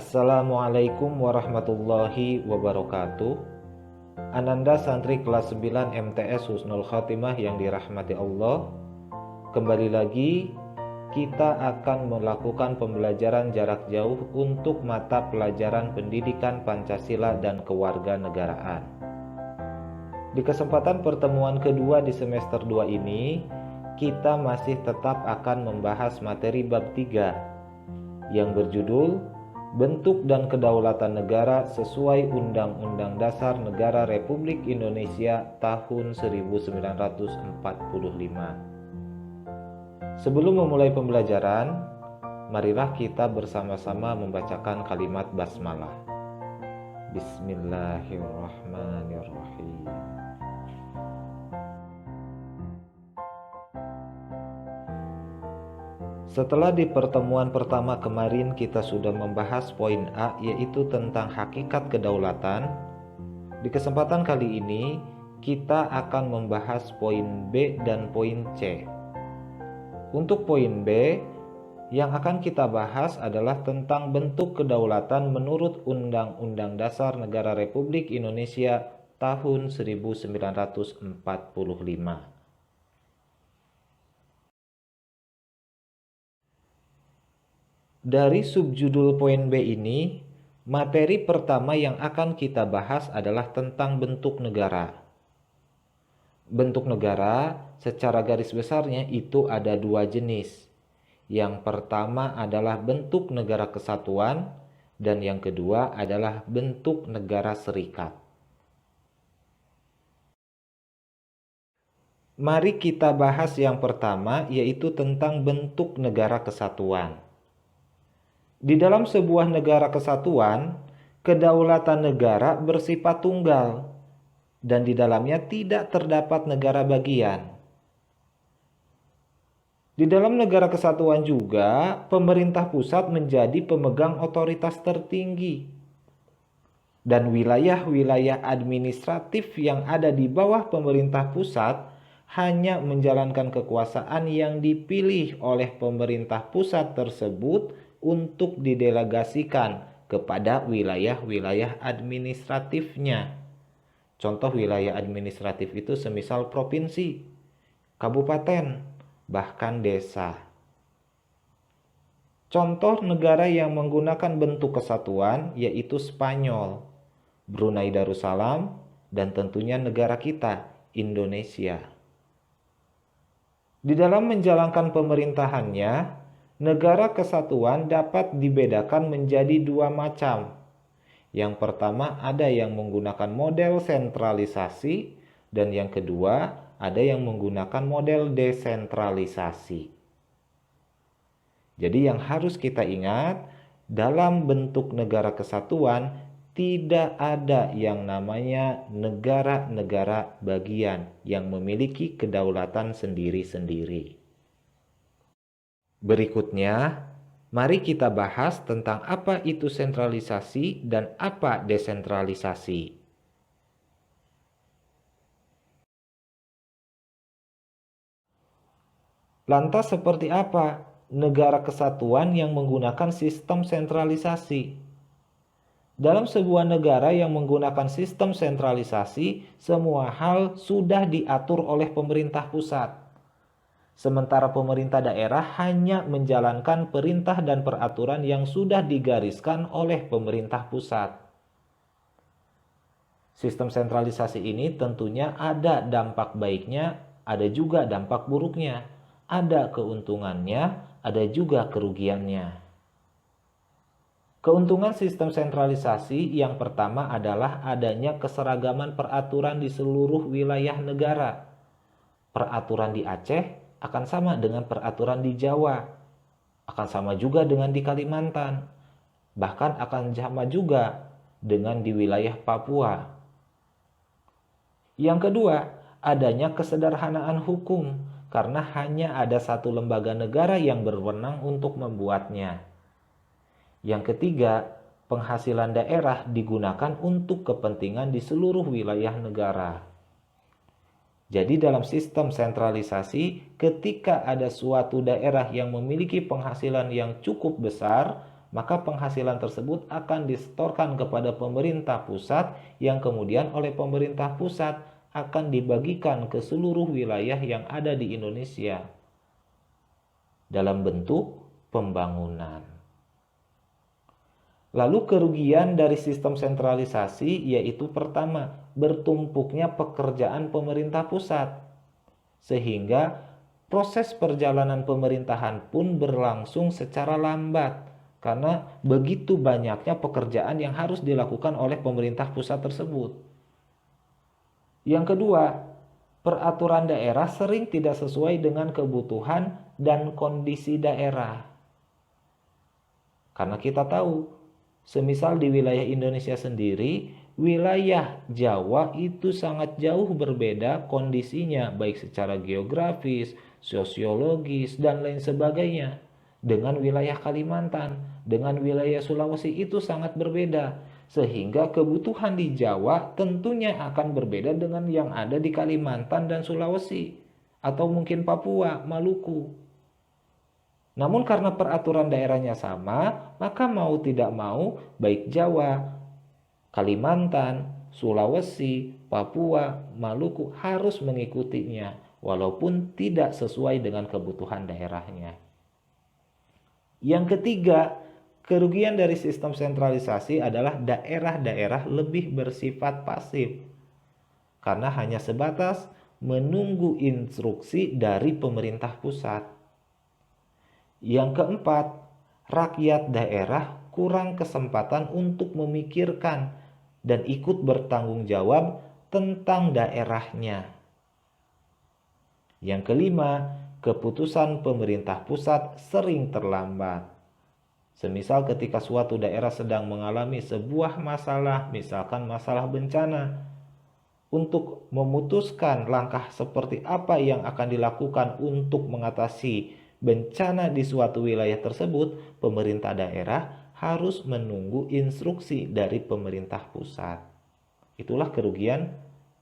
Assalamualaikum warahmatullahi wabarakatuh. Ananda santri kelas 9 MTS Husnul Khotimah yang dirahmati Allah. Kembali lagi kita akan melakukan pembelajaran jarak jauh untuk mata pelajaran pendidikan Pancasila dan Kewarganegaraan. Di kesempatan pertemuan kedua di semester 2 ini, kita masih tetap akan membahas materi bab 3 yang berjudul Bentuk dan Kedaulatan Negara sesuai Undang-Undang Dasar Negara Republik Indonesia tahun 1945. Sebelum memulai pembelajaran, marilah kita bersama-sama membacakan kalimat basmalah. Bismillahirrahmanirrahim. Setelah di pertemuan pertama kemarin kita sudah membahas poin A, yaitu tentang hakikat kedaulatan. Di kesempatan kali ini kita akan membahas poin B dan poin C. Untuk poin B, yang akan kita bahas adalah tentang bentuk kedaulatan menurut Undang-Undang Dasar Negara Republik Indonesia tahun 1945. Dari subjudul poin B ini, materi pertama yang akan kita bahas adalah tentang bentuk negara. Bentuk negara secara garis besarnya itu ada dua jenis. Yang pertama adalah bentuk negara kesatuan dan yang kedua adalah bentuk negara serikat. Mari kita bahas yang pertama, yaitu tentang bentuk negara kesatuan. Di dalam sebuah negara kesatuan, kedaulatan negara bersifat tunggal dan di dalamnya tidak terdapat negara bagian. Di dalam negara kesatuan juga, pemerintah pusat menjadi pemegang otoritas tertinggi. Dan wilayah-wilayah administratif yang ada di bawah pemerintah pusat hanya menjalankan kekuasaan yang dipilih oleh pemerintah pusat tersebut untuk didelegasikan kepada wilayah-wilayah administratifnya. Contoh wilayah administratif itu semisal provinsi, kabupaten, bahkan desa. Contoh negara yang menggunakan bentuk kesatuan yaitu Spanyol, Brunei Darussalam, dan tentunya negara kita, Indonesia. Di dalam menjalankan pemerintahannya, negara kesatuan dapat dibedakan menjadi dua macam. Yang pertama ada yang menggunakan model sentralisasi dan yang kedua ada yang menggunakan model desentralisasi. Jadi yang harus kita ingat, dalam bentuk negara kesatuan tidak ada yang namanya negara-negara bagian yang memiliki kedaulatan sendiri-sendiri. Berikutnya, mari kita bahas tentang apa itu sentralisasi dan apa desentralisasi. Lantas seperti apa negara kesatuan yang menggunakan sistem sentralisasi? Dalam sebuah negara yang menggunakan sistem sentralisasi, semua hal sudah diatur oleh pemerintah pusat. Sementara pemerintah daerah hanya menjalankan perintah dan peraturan yang sudah digariskan oleh pemerintah pusat. Sistem sentralisasi ini tentunya ada dampak baiknya, ada juga dampak buruknya. Ada keuntungannya, ada juga kerugiannya. Keuntungan sistem sentralisasi yang pertama adalah adanya keseragaman peraturan di seluruh wilayah negara. Peraturan di Aceh akan sama dengan peraturan di Jawa, akan sama juga dengan di Kalimantan, bahkan akan sama juga dengan di wilayah Papua. Yang kedua, adanya kesederhanaan hukum, karena hanya ada satu lembaga negara yang berwenang untuk membuatnya. Yang ketiga, penghasilan daerah digunakan untuk kepentingan di seluruh wilayah negara. Jadi dalam sistem sentralisasi, ketika ada suatu daerah yang memiliki penghasilan yang cukup besar, maka penghasilan tersebut akan disetorkan kepada pemerintah pusat yang kemudian oleh pemerintah pusat akan dibagikan ke seluruh wilayah yang ada di Indonesia dalam bentuk pembangunan. Lalu kerugian dari sistem sentralisasi yaitu pertama, bertumpuknya pekerjaan pemerintah pusat, sehingga proses perjalanan pemerintahan pun berlangsung secara lambat karena begitu banyaknya pekerjaan yang harus dilakukan oleh pemerintah pusat tersebut. Yang kedua, peraturan daerah sering tidak sesuai dengan kebutuhan dan kondisi daerah. Karena kita tahu, semisal di wilayah Indonesia sendiri, wilayah Jawa itu sangat jauh berbeda kondisinya, baik secara geografis, sosiologis, dan lain sebagainya. Dengan wilayah Kalimantan, dengan wilayah Sulawesi itu sangat berbeda. Sehingga kebutuhan di Jawa tentunya akan berbeda dengan yang ada di Kalimantan dan Sulawesi. Atau mungkin Papua, Maluku. Namun karena peraturan daerahnya sama, maka mau tidak mau baik Jawa, Kalimantan, Sulawesi, Papua, Maluku harus mengikutinya walaupun tidak sesuai dengan kebutuhan daerahnya. Yang ketiga, kerugian dari sistem sentralisasi adalah daerah-daerah lebih bersifat pasif karena hanya sebatas menunggu instruksi dari pemerintah pusat. Yang keempat, rakyat daerah kurang kesempatan untuk memikirkan dan ikut bertanggung jawab tentang daerahnya. Yang kelima, keputusan pemerintah pusat sering terlambat. Semisal ketika suatu daerah sedang mengalami sebuah masalah, misalkan masalah bencana, untuk memutuskan langkah seperti apa yang akan dilakukan untuk mengatasi bencana di suatu wilayah tersebut, pemerintah daerah harus menunggu instruksi dari pemerintah pusat. Itulah kerugian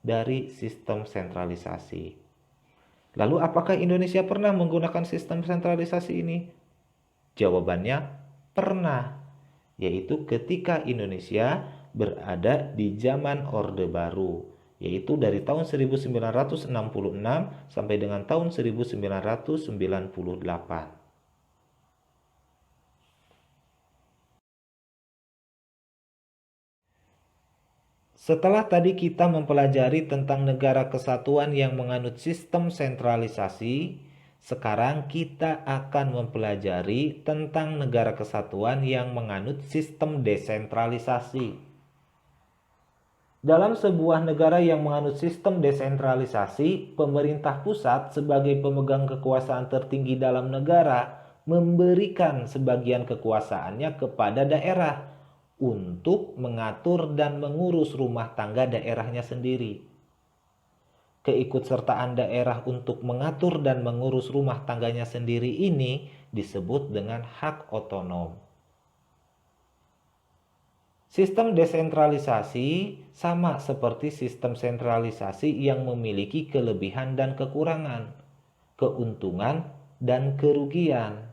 dari sistem sentralisasi. Lalu apakah Indonesia pernah menggunakan sistem sentralisasi ini? Jawabannya pernah, yaitu ketika Indonesia berada di zaman Orde Baru, yaitu dari tahun 1966 sampai dengan tahun 1998. Setelah tadi kita mempelajari tentang negara kesatuan yang menganut sistem sentralisasi, sekarang kita akan mempelajari tentang negara kesatuan yang menganut sistem desentralisasi. Dalam sebuah negara yang menganut sistem desentralisasi, pemerintah pusat sebagai pemegang kekuasaan tertinggi dalam negara memberikan sebagian kekuasaannya kepada daerah untuk mengatur dan mengurus rumah tangga daerahnya sendiri. Keikutsertaan daerah untuk mengatur dan mengurus rumah tangganya sendiri ini disebut dengan hak otonom. Sistem desentralisasi sama seperti sistem sentralisasi yang memiliki kelebihan dan kekurangan, keuntungan dan kerugian.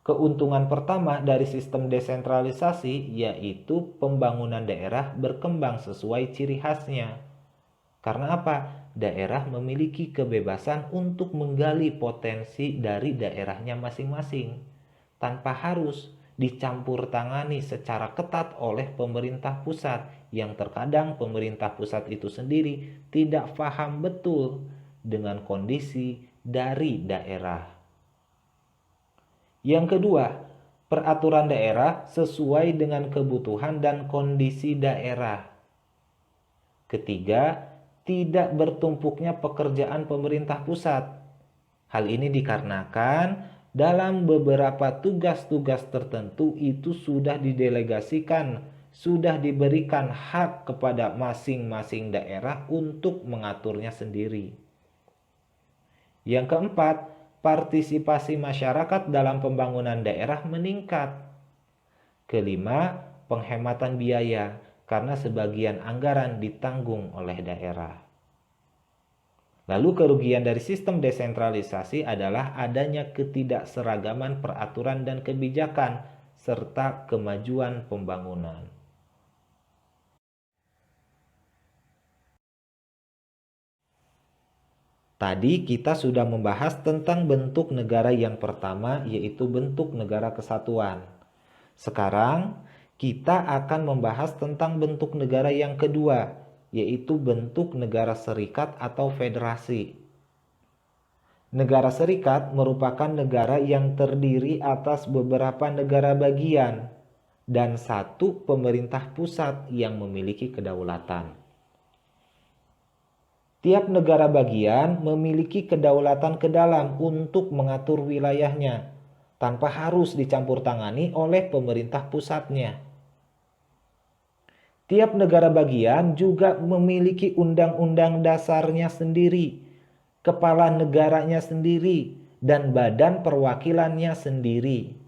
Keuntungan pertama dari sistem desentralisasi yaitu pembangunan daerah berkembang sesuai ciri khasnya. Karena apa? Daerah memiliki kebebasan untuk menggali potensi dari daerahnya masing-masing tanpa harus dicampur tangani secara ketat oleh pemerintah pusat yang terkadang pemerintah pusat itu sendiri tidak paham betul dengan kondisi dari daerah. Yang kedua, peraturan daerah sesuai dengan kebutuhan dan kondisi daerah. Ketiga, tidak bertumpuknya pekerjaan pemerintah pusat. Hal ini dikarenakan dalam beberapa tugas-tugas tertentu itu sudah didelegasikan, sudah diberikan hak kepada masing-masing daerah untuk mengaturnya sendiri. Yang keempat, partisipasi masyarakat dalam pembangunan daerah meningkat. Kelima, penghematan biaya karena sebagian anggaran ditanggung oleh daerah. Lalu kerugian dari sistem desentralisasi adalah adanya ketidakseragaman peraturan dan kebijakan serta kemajuan pembangunan. Tadi kita sudah membahas tentang bentuk negara yang pertama, yaitu bentuk negara kesatuan. Sekarang kita akan membahas tentang bentuk negara yang kedua, yaitu bentuk negara serikat atau federasi. Negara serikat merupakan negara yang terdiri atas beberapa negara bagian dan satu pemerintah pusat yang memiliki kedaulatan. Tiap negara bagian memiliki kedaulatan ke dalam untuk mengatur wilayahnya, tanpa harus dicampur tangani oleh pemerintah pusatnya. Tiap negara bagian juga memiliki undang-undang dasarnya sendiri, kepala negaranya sendiri, dan badan perwakilannya sendiri.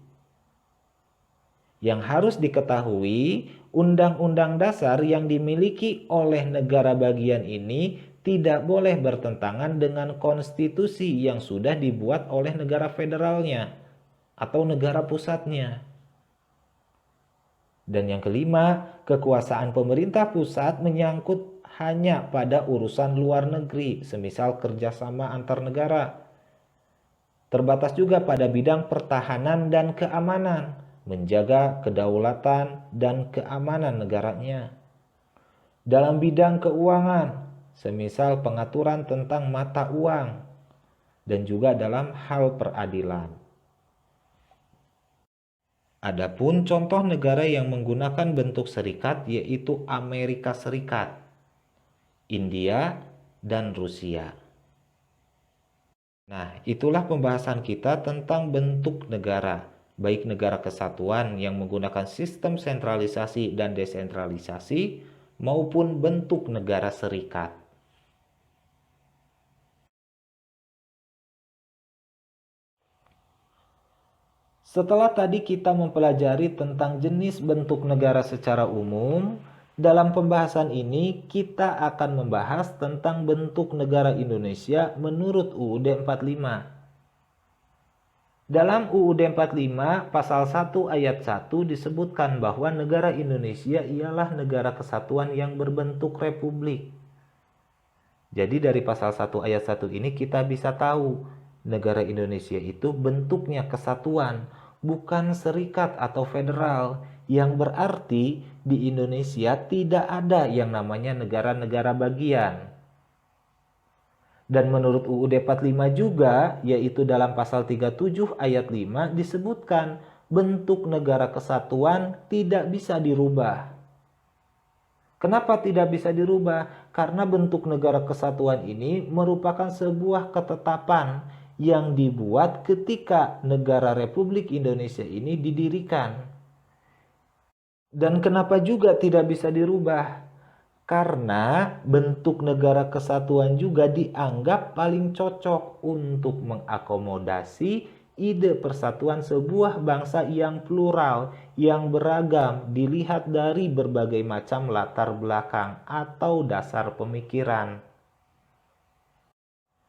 Yang harus diketahui, undang-undang dasar yang dimiliki oleh negara bagian ini tidak boleh bertentangan dengan konstitusi yang sudah dibuat oleh negara federalnya atau negara pusatnya. Dan yang kelima, kekuasaan pemerintah pusat menyangkut hanya pada urusan luar negeri, semisal kerjasama antar negara. Terbatas juga pada bidang pertahanan dan keamanan, menjaga kedaulatan dan keamanan negaranya. Dalam bidang keuangan, semisal pengaturan tentang mata uang, dan juga dalam hal peradilan. Adapun contoh negara yang menggunakan bentuk serikat yaitu Amerika Serikat, India, dan Rusia. Nah, itulah pembahasan kita tentang bentuk negara, baik negara kesatuan yang menggunakan sistem sentralisasi dan desentralisasi, maupun bentuk negara serikat. Setelah tadi kita mempelajari tentang jenis bentuk negara secara umum, dalam pembahasan ini kita akan membahas tentang bentuk negara Indonesia menurut UUD 45. Dalam UUD 45 pasal 1 ayat 1 disebutkan bahwa negara Indonesia ialah negara kesatuan yang berbentuk republik. Jadi dari pasal 1 ayat 1 ini kita bisa tahu negara Indonesia itu bentuknya kesatuan, bukan serikat atau federal, yang berarti di Indonesia tidak ada yang namanya negara-negara bagian. Dan menurut UUD 45 juga, yaitu dalam pasal 37 ayat 5 disebutkan bentuk negara kesatuan tidak bisa dirubah. Kenapa tidak bisa dirubah? Karena bentuk negara kesatuan ini merupakan sebuah ketetapan yang dibuat ketika negara Republik Indonesia ini didirikan. Dan kenapa juga tidak bisa dirubah? Karena bentuk negara kesatuan juga dianggap paling cocok untuk mengakomodasi ide persatuan sebuah bangsa yang plural, yang beragam, dilihat dari berbagai macam latar belakang atau dasar pemikiran.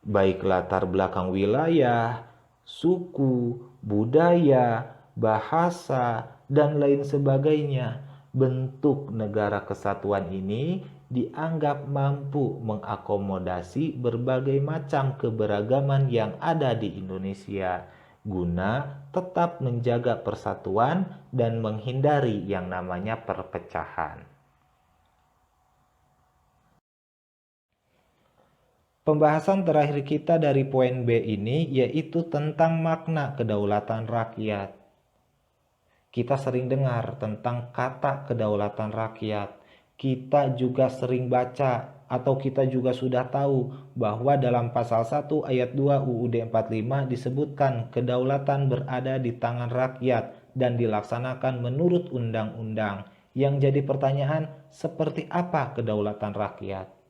Baik latar belakang wilayah, suku, budaya, bahasa, dan lain sebagainya. Bentuk negara kesatuan ini dianggap mampu mengakomodasi berbagai macam keberagaman yang ada di Indonesia, guna tetap menjaga persatuan dan menghindari yang namanya perpecahan. Pembahasan terakhir kita dari poin B ini yaitu tentang makna kedaulatan rakyat. Kita sering dengar tentang kata kedaulatan rakyat. Kita juga sering baca atau kita juga sudah tahu bahwa dalam pasal 1 ayat 2 UUD 45 disebutkan kedaulatan berada di tangan rakyat dan dilaksanakan menurut undang-undang. Yang jadi pertanyaan, seperti apa kedaulatan rakyat?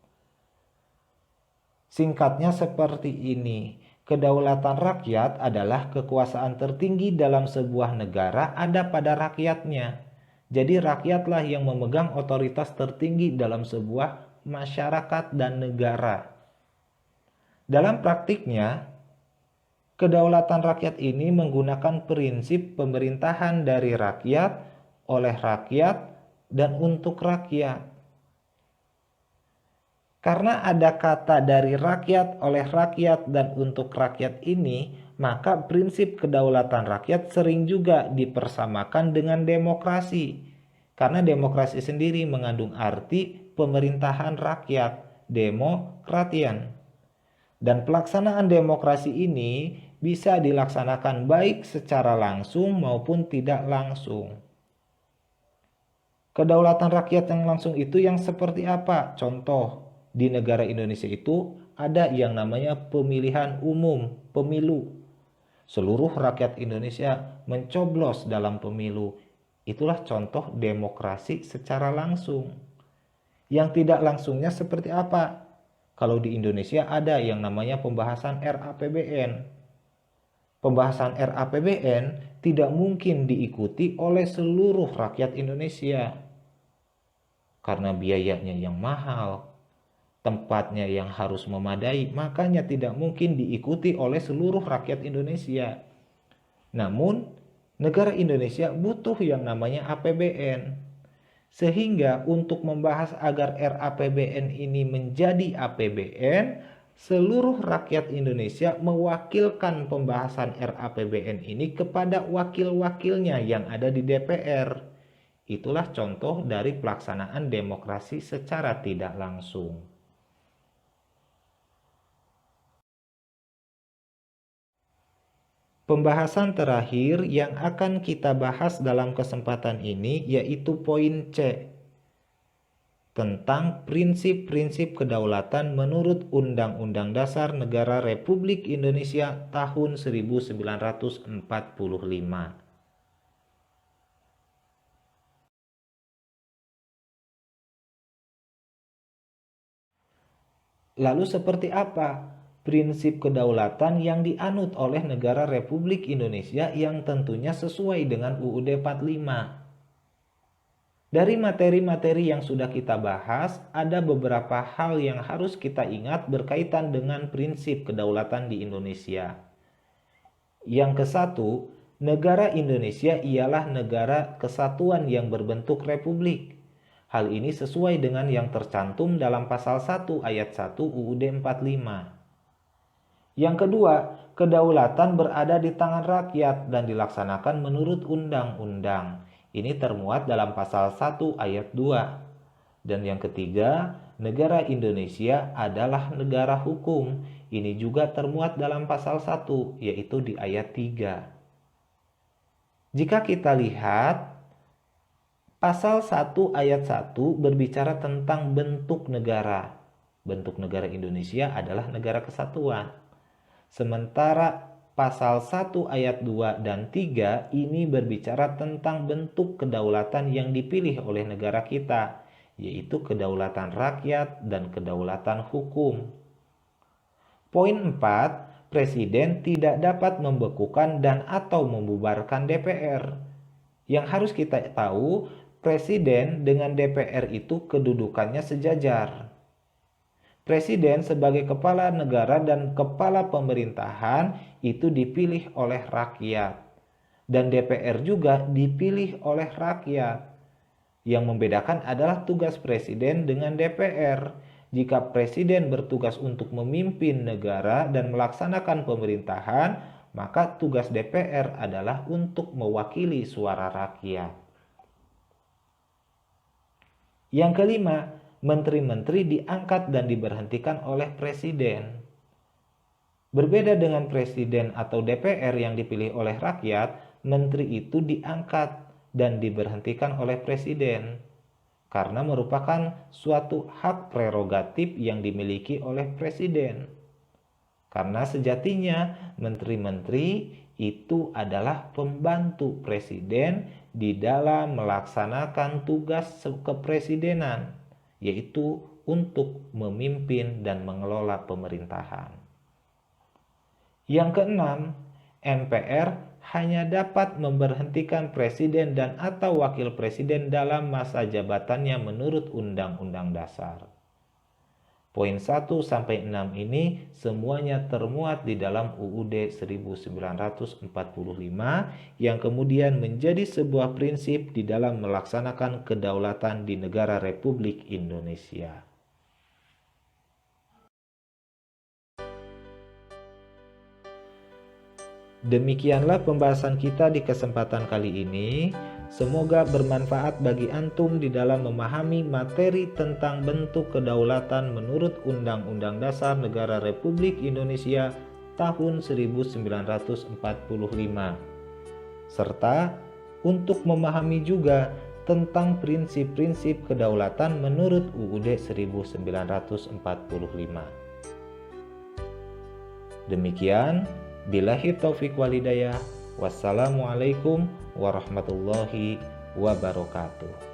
Singkatnya seperti ini, kedaulatan rakyat adalah kekuasaan tertinggi dalam sebuah negara ada pada rakyatnya. Jadi rakyatlah yang memegang otoritas tertinggi dalam sebuah masyarakat dan negara. Dalam praktiknya, kedaulatan rakyat ini menggunakan prinsip pemerintahan dari rakyat, oleh rakyat, dan untuk rakyat. Karena ada kata dari rakyat, oleh rakyat, dan untuk rakyat ini, maka prinsip kedaulatan rakyat sering juga dipersamakan dengan demokrasi. Karena demokrasi sendiri mengandung arti pemerintahan rakyat, demokratian. Dan pelaksanaan demokrasi ini bisa dilaksanakan baik secara langsung maupun tidak langsung. Kedaulatan rakyat yang langsung itu yang seperti apa? Contoh, di negara Indonesia itu ada yang namanya pemilihan umum, pemilu. Seluruh rakyat Indonesia mencoblos dalam pemilu. Itulah contoh demokrasi secara langsung. Yang tidak langsungnya seperti apa? Kalau di Indonesia ada yang namanya pembahasan RAPBN. Pembahasan RAPBN tidak mungkin diikuti oleh seluruh rakyat Indonesia. Karena biayanya yang mahal, tempatnya yang harus memadai, makanya tidak mungkin diikuti oleh seluruh rakyat Indonesia. Namun, negara Indonesia butuh yang namanya APBN. Sehingga untuk membahas agar RAPBN ini menjadi APBN, seluruh rakyat Indonesia mewakilkan pembahasan RAPBN ini kepada wakil-wakilnya yang ada di DPR. Itulah contoh dari pelaksanaan demokrasi secara tidak langsung. Pembahasan terakhir yang akan kita bahas dalam kesempatan ini yaitu poin C, tentang prinsip-prinsip kedaulatan menurut Undang-Undang Dasar Negara Republik Indonesia tahun 1945. Lalu seperti apa prinsip kedaulatan yang dianut oleh negara Republik Indonesia yang tentunya sesuai dengan UUD 45? Dari materi-materi yang sudah kita bahas, ada beberapa hal yang harus kita ingat berkaitan dengan prinsip kedaulatan di Indonesia. Yang ke satu, negara Indonesia ialah negara kesatuan yang berbentuk republik. Hal ini sesuai dengan yang tercantum dalam pasal 1 ayat 1 UUD 45. Yang kedua, kedaulatan berada di tangan rakyat dan dilaksanakan menurut undang-undang. Ini termuat dalam pasal 1 ayat 2. Dan yang ketiga, negara Indonesia adalah negara hukum. Ini juga termuat dalam pasal 1, yaitu di ayat 3. Jika kita lihat, pasal 1 ayat 1 berbicara tentang bentuk negara. Bentuk negara Indonesia adalah negara kesatuan. Sementara pasal 1 ayat 2 dan 3 ini berbicara tentang bentuk kedaulatan yang dipilih oleh negara kita, yaitu kedaulatan rakyat dan kedaulatan hukum. Poin 4, Presiden tidak dapat membekukan dan atau membubarkan DPR. Yang harus kita tahu, Presiden dengan DPR itu kedudukannya sejajar. Presiden sebagai kepala negara dan kepala pemerintahan itu dipilih oleh rakyat. Dan DPR juga dipilih oleh rakyat. Yang membedakan adalah tugas Presiden dengan DPR. Jika Presiden bertugas untuk memimpin negara dan melaksanakan pemerintahan, maka tugas DPR adalah untuk mewakili suara rakyat. Yang kelima, menteri-menteri diangkat dan diberhentikan oleh Presiden. Berbeda dengan Presiden atau DPR yang dipilih oleh rakyat, menteri itu diangkat dan diberhentikan oleh Presiden karena merupakan suatu hak prerogatif yang dimiliki oleh Presiden. Karena sejatinya menteri-menteri itu adalah pembantu Presiden di dalam melaksanakan tugas kepresidenan, yaitu untuk memimpin dan mengelola pemerintahan. Yang keenam, MPR hanya dapat memberhentikan presiden dan atau wakil presiden dalam masa jabatannya menurut Undang-Undang Dasar. Poin 1 sampai 6 ini semuanya termuat di dalam UUD 1945 yang kemudian menjadi sebuah prinsip di dalam melaksanakan kedaulatan di negara Republik Indonesia. Demikianlah pembahasan kita di kesempatan kali ini. Semoga bermanfaat bagi antum di dalam memahami materi tentang bentuk kedaulatan menurut Undang-Undang Dasar Negara Republik Indonesia tahun 1945. Serta untuk memahami juga tentang prinsip-prinsip kedaulatan menurut UUD 1945. Demikian. Billahi taufiq walhidayah. Wassalamualaikum warahmatullahi wabarakatuh.